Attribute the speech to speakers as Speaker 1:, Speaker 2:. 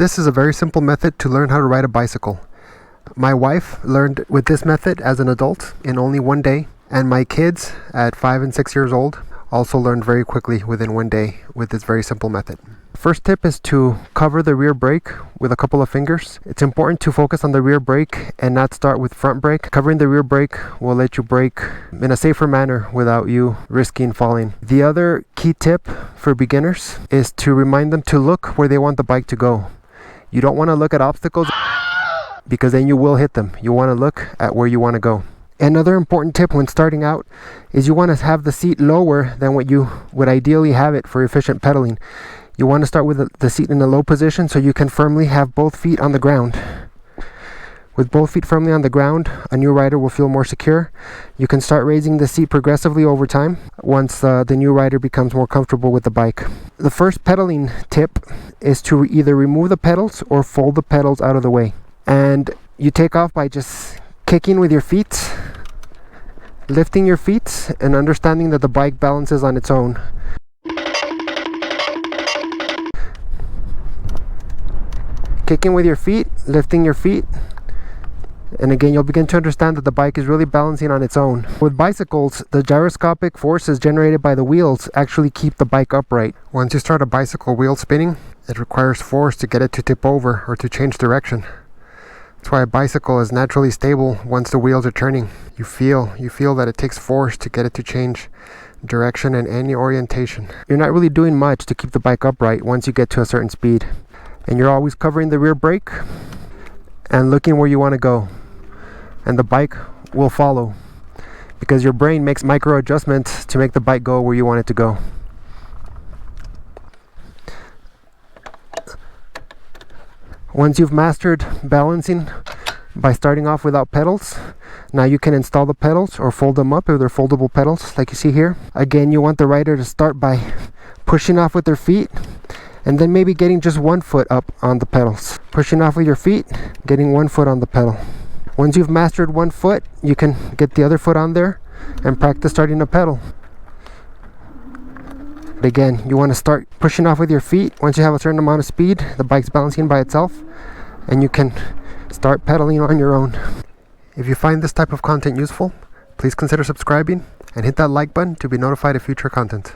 Speaker 1: This is a very simple method to learn how to ride a bicycle. My wife learned with this method as an adult in only one day, and my kids at 5 and 6 years old also learned very quickly within one day with this very simple method. First tip is to cover the rear brake with a couple of fingers. It's important to focus on the rear brake and not start with front brake. Covering the rear brake will let you brake in a safer manner without you risking falling. The other key tip for beginners is to remind them to look where they want the bike to go. You don't want to look at obstacles because then you will hit them. You want to look at where you want to go. Another important tip when starting out is you want to have the seat lower than what you would ideally have it for efficient pedaling. You want to start with the seat in a low position so you can firmly have both feet on the ground. With both feet firmly on the ground, a new rider will feel more secure. You can start raising the seat progressively over time once the new rider becomes more comfortable with the bike. The first pedaling tip is to either remove the pedals or fold the pedals out of the way. And you take off by just kicking with your feet, lifting your feet, and understanding that the bike balances on its own. Kicking with your feet, lifting your feet, and again you'll begin to understand that the bike is really balancing on its own. With bicycles, the gyroscopic forces generated by the wheels actually keep the bike upright. Once you start a bicycle wheel spinning, it requires force to get it to tip over or to change direction. That's why a bicycle is naturally stable once the wheels are turning. You feel that it takes force to get it to change direction and any orientation. You're not really doing much to keep the bike upright once you get to a certain speed. And you're always covering the rear brake and looking where you want to go. And the bike will follow because your brain makes micro adjustments to make the bike go where you want it to go. Once you've mastered balancing by starting off without pedals, now you can install the pedals or fold them up if they're foldable pedals like you see here. Again, you want the rider to start by pushing off with their feet and then maybe getting just one foot up on the pedals. Pushing off with your feet, getting one foot on the pedal. Once you've mastered one foot, you can get the other foot on there and practice starting to pedal. Again, you want to start pushing off with your feet. Once you have a certain amount of speed, the bike's balancing by itself and you can start pedaling on your own. If you find this type of content useful, please consider subscribing and hit that like button to be notified of future content.